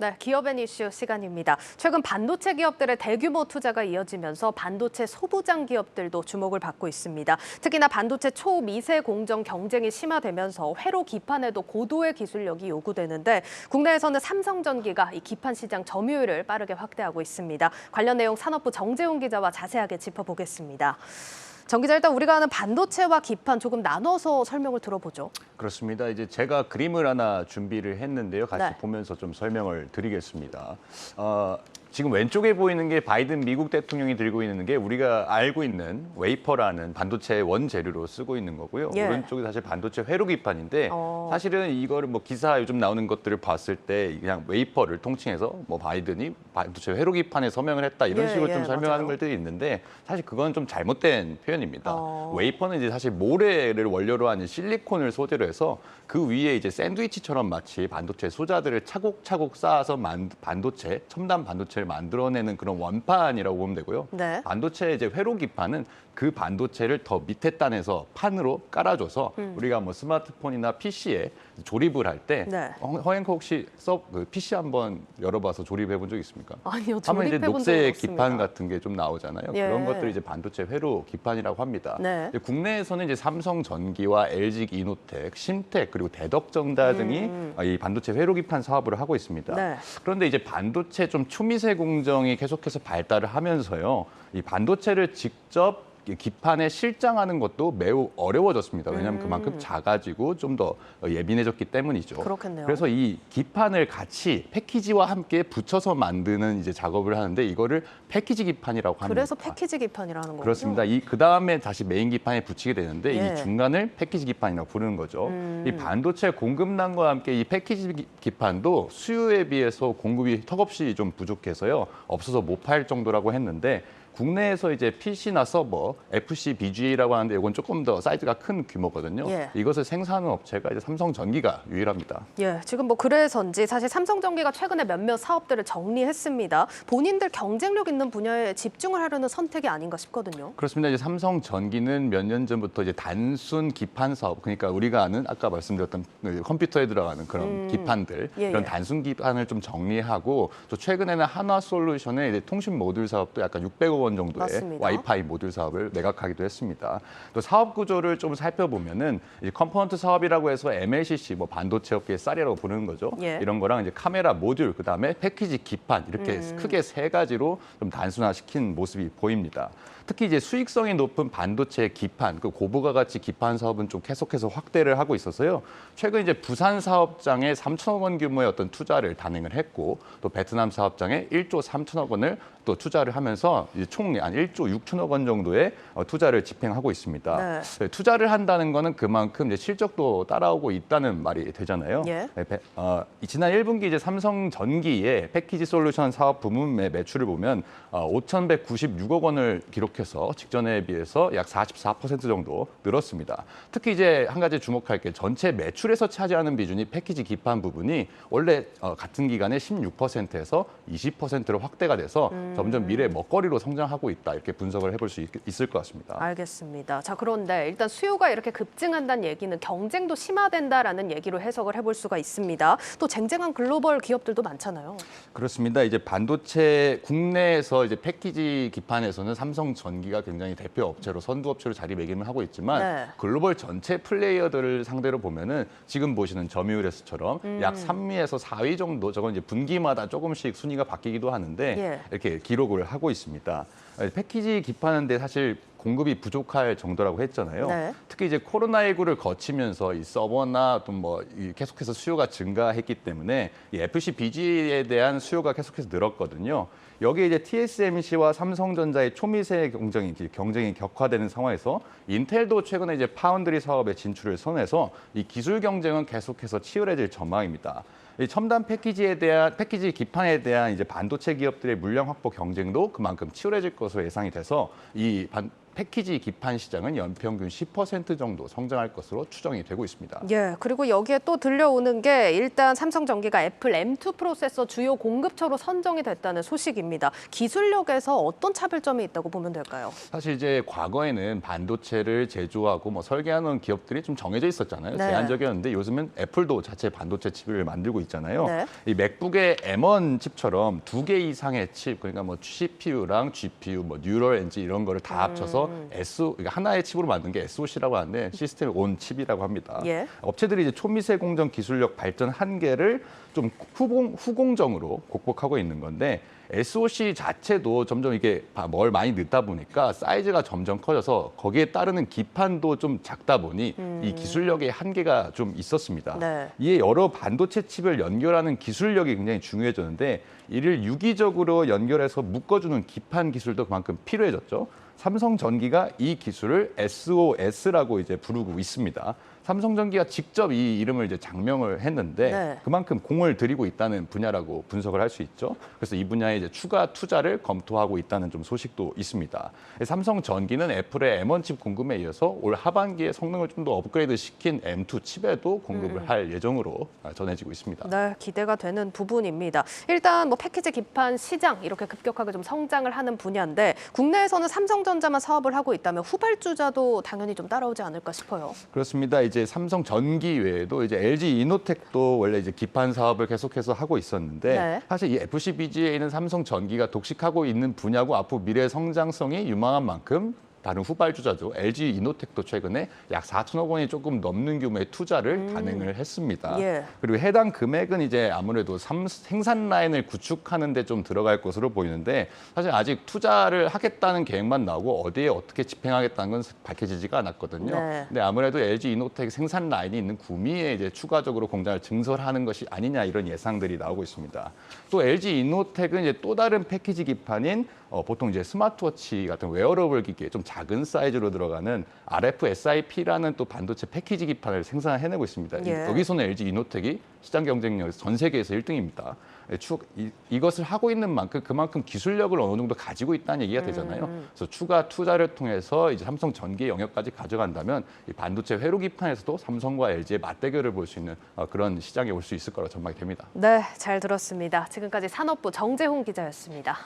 네, 기업앤 이슈 시간입니다. 최근 반도체 기업들의 대규모 투자가 이어지면서 반도체 소부장 기업들도 주목을 받고 있습니다. 특히나 반도체 초미세 공정 경쟁이 심화되면서 회로 기판에도 고도의 기술력이 요구되는데 국내에서는 삼성전기가 이 기판 시장 점유율을 빠르게 확대하고 있습니다. 관련 내용 산업부 정재훈 기자와 자세하게 짚어보겠습니다. 정 기자, 일단 우리가 아는 반도체와 기판 조금 나눠서 설명을 들어보죠. 그렇습니다. 이제 제가 그림을 하나 준비를 했는데요. 같이 네. 보면서 좀 설명을 드리겠습니다. 지금 왼쪽에 보이는 게 바이든 미국 대통령이 들고 있는 게 우리가 알고 있는 웨이퍼라는 반도체 원재료로 쓰고 있는 거고요. 예. 오른쪽이 사실 반도체 회로 기판인데 사실은 이거를 뭐 기사 요즘 나오는 것들을 봤을 때 그냥 웨이퍼를 통칭해서 뭐 바이든이 반도체 회로 기판에 서명을 했다 이런 식으로 좀 설명하는 맞아요. 것들이 있는데 사실 그건 좀 잘못된 표현입니다. 웨이퍼는 이제 사실 모래를 원료로 하는 실리콘을 소재로 해서 그 위에 이제 샌드위치처럼 마치 반도체 소자들을 차곡차곡 쌓아서 반도체, 첨단 반도체를 만들어내는 그런 원판이라고 보면 되고요. 네. 반도체 이제 회로 기판은 그 반도체를 더 밑에 단에서 판으로 깔아줘서 우리가 뭐 스마트폰이나 PC에 조립을 할 때 네. 허앵커 혹시 그 PC 한번 열어봐서 조립해 본 적 있습니까? 아니요, 하면 이제 조립해 본 적은 녹색 없습니다. 기판 같은 게 좀 나오잖아요. 예. 그런 것들이 이제 반도체 회로 기판이라고 합니다. 네. 국내에서는 이제 삼성전기와 LG 이노텍, 신텍 그리고 대덕정다 등이 이 반도체 회로 기판 사업을 하고 있습니다. 네. 그런데 이제 반도체 좀 초미세 공정이 계속해서 발달을 하면서요. 이 반도체를 직접 기판에 실장하는 것도 매우 어려워졌습니다. 왜냐하면 그만큼 작아지고 좀 더 예민해졌기 때문이죠. 그렇겠네요. 그래서 이 기판을 같이 패키지와 함께 붙여서 만드는 이제 작업을 하는데 이거를 패키지 기판이라고 합니다. 그래서 패키지 기판이라는 거군요. 그렇습니다. 그 다음에 다시 메인 기판에 붙이게 되는데 예. 이 중간을 패키지 기판이라고 부르는 거죠. 이 반도체 공급난과 함께 이 패키지 기판도 수요에 비해서 공급이 턱없이 좀 부족해서요. 없어서 못 팔 정도라고 했는데 국내에서 이제 PC나 서버, FCBGA라고 하는데 이건 조금 더 사이즈가 큰 규모거든요. 예. 이것을 생산하는 업체가 이제 삼성전기가 유일합니다. 예, 지금 뭐 그래서인지 사실 삼성전기가 최근에 몇몇 사업들을 정리했습니다. 본인들 경쟁력 있는 분야에 집중을 하려는 선택이 아닌가 싶거든요. 그렇습니다. 이제 삼성전기는 몇 년 전부터 이제 단순 기판 사업, 그러니까 우리가 아는 아까 말씀드렸던 컴퓨터에 들어가는 그런 기판들, 예, 그런 예. 단순 기판을 좀 정리하고 또 최근에는 한화솔루션의 이제 통신 모듈 사업도 약간 600억 원 정도의 맞습니다. 와이파이 모듈 사업을 매각하기도 했습니다. 또 사업 구조를 좀 살펴보면은 이 컴포넌트 사업이라고 해서 MLCC, 뭐 반도체 업계의 쌀이라고 부르는 거죠. 예. 이런 거랑 이제 카메라 모듈, 그다음에 패키지 기판 이렇게 크게 세 가지로 좀 단순화시킨 모습이 보입니다. 특히 이제 수익성이 높은 반도체 기판, 그 고부가 가치 기판 사업은 좀 계속해서 확대를 하고 있어서요. 최근 이제 부산 사업장에 3천억 원 규모의 어떤 투자를 단행을 했고, 또 베트남 사업장에 1조 3천억 원을 또 투자를 하면서 이제 총 한 1조 6천억 원 정도의 투자를 집행하고 있습니다. 네. 투자를 한다는 거는 그만큼 이제 실적도 따라오고 있다는 말이 되잖아요. 예. 지난 1분기 이제 삼성전기의 패키지 솔루션 사업 부문의 매출을 보면 5,196억 원을 기록해서 직전에 비해서 약 44% 정도 늘었습니다. 특히 이제 한 가지 주목할 게 전체 매출에서 차지하는 비중이 패키지 기판 부분이 원래 같은 기간에 16%에서 20%로 확대가 돼서 점점 미래 먹거리로 성장하고 있다 이렇게 분석을 해볼 수 있을 것 같습니다. 알겠습니다. 자, 그런데 일단 수요가 이렇게 급증한다는 얘기는 경쟁도 심화된다라는 얘기로 해석을 해볼 수가 있습니다. 또 쟁쟁한 글로벌 기업들도 많잖아요. 그렇습니다. 이제 반도체 국내에서 이제 패키지 기판에서는 삼성전기가 굉장히 대표 업체로 선두 업체로 자리매김을 하고 있지만 네. 글로벌 전체 플레이어들을 상대로 보면은 지금 보시는 점유율에서처럼 약 3위에서 4위 정도, 저건 이제 분기마다 조금씩 순위가 바뀌기도 하는데 예. 이렇게 기록을 하고 있습니다. 패키지 기판인데 사실 공급이 부족할 정도라고 했잖아요. 네. 특히 이제 코로나19를 거치면서 이 서버나 또 뭐 계속해서 수요가 증가했기 때문에 이 FCBGA에 대한 수요가 계속해서 늘었거든요. 여기에 이제 TSMC와 삼성전자의 초미세 경쟁이 격화되는 상황에서 인텔도 최근에 이제 파운드리 사업에 진출을 선해서 이 기술 경쟁은 계속해서 치열해질 전망입니다. 이 첨단 패키지 기판에 대한 이제 반도체 기업들의 물량 확보 경쟁도 그만큼 치열해질 것으로 예상이 돼서 이 패키지 기판 시장은 연평균 10% 정도 성장할 것으로 추정이 되고 있습니다. 예, 그리고 여기에 또 들려오는 게 일단 삼성전기가 애플 M2 프로세서 주요 공급처로 선정이 됐다는 소식입니다. 기술력에서 어떤 차별점이 있다고 보면 될까요? 사실 이제 과거에는 반도체를 제조하고 뭐 설계하는 기업들이 좀 정해져 있었잖아요. 네. 제한적이었는데 요즘은 애플도 자체 반도체 칩을 만들고 있잖아요. 네. 이 맥북의 M1 칩처럼 2개 이상의 칩, 그러니까 뭐 CPU랑 GPU, 뭐 뉴럴 엔진 이런 거를 다 합쳐서 그러니까 하나의 칩으로 만든 게 SoC라고 하는데 시스템 온 칩이라고 합니다. 예. 업체들이 이제 초미세 공정 기술력 발전 한계를 좀 후공정으로 극복하고 있는 건데 SoC 자체도 점점 이게 뭘 많이 넣다 보니까 사이즈가 점점 커져서 거기에 따르는 기판도 좀 작다 보니 이 기술력의 한계가 좀 있었습니다. 네. 이에 여러 반도체 칩을 연결하는 기술력이 굉장히 중요해졌는데 이를 유기적으로 연결해서 묶어주는 기판 기술도 그만큼 필요해졌죠. 삼성전기가 이 기술을 SOS라고 이제 부르고 있습니다. 삼성전기가 직접 이 이름을 이제 장명을 했는데 네. 그만큼 공을 들이고 있다는 분야라고 분석을 할 수 있죠. 그래서 이 분야에 이제 추가 투자를 검토하고 있다는 좀 소식도 있습니다. 삼성전기는 애플의 M1 칩 공급에 이어서 올 하반기에 성능을 좀 더 업그레이드 시킨 M2 칩에도 공급을 할 예정으로 전해지고 있습니다. 네, 기대가 되는 부분입니다. 일단 뭐 패키지 기판 시장 이렇게 급격하게 좀 성장을 하는 분야인데 국내에서는 삼성전자만 사업을 하고 있다면 후발주자도 당연히 좀 따라오지 않을까 싶어요. 그렇습니다. 이제 삼성전기 외에도 이제 LG 이노텍도 원래 이제 기판 사업을 계속해서 하고 있었는데 네. 사실 이 FCBG에 있는 삼성전기가 독식하고 있는 분야고 앞으로 미래 성장성이 유망한 만큼 다른 후발주자죠. LG 이노텍도 최근에 약 4천억 원이 조금 넘는 규모의 투자를 단행을 했습니다. 예. 그리고 해당 금액은 이제 아무래도 생산 라인을 구축하는 데 좀 들어갈 것으로 보이는데 사실 아직 투자를 하겠다는 계획만 나오고 어디에 어떻게 집행하겠다는 건 밝혀지지가 않았거든요. 네. 근데 아무래도 LG 이노텍 생산 라인이 있는 구미에 이제 추가적으로 공장을 증설하는 것이 아니냐 이런 예상들이 나오고 있습니다. 또 LG 이노텍은 이제 또 다른 패키지 기판인 보통 이제 스마트워치 같은 웨어러블 기기에 좀 작은 사이즈로 들어가는 RFSIP라는 또 반도체 패키지 기판을 생산해내고 있습니다. 예. 여기서는 LG 이노텍이 시장 경쟁력에서 전 세계에서 1등입니다. 이것을 하고 있는 만큼 그만큼 기술력을 어느 정도 가지고 있다는 얘기가 되잖아요. 그래서 추가 투자를 통해서 이제 삼성전기의 영역까지 가져간다면 이 반도체 회로 기판에서도 삼성과 LG의 맞대결을 볼 수 있는 그런 시장에 올 수 있을 거라 전망이 됩니다. 네, 잘 들었습니다. 지금까지 산업부 정재훈 기자였습니다.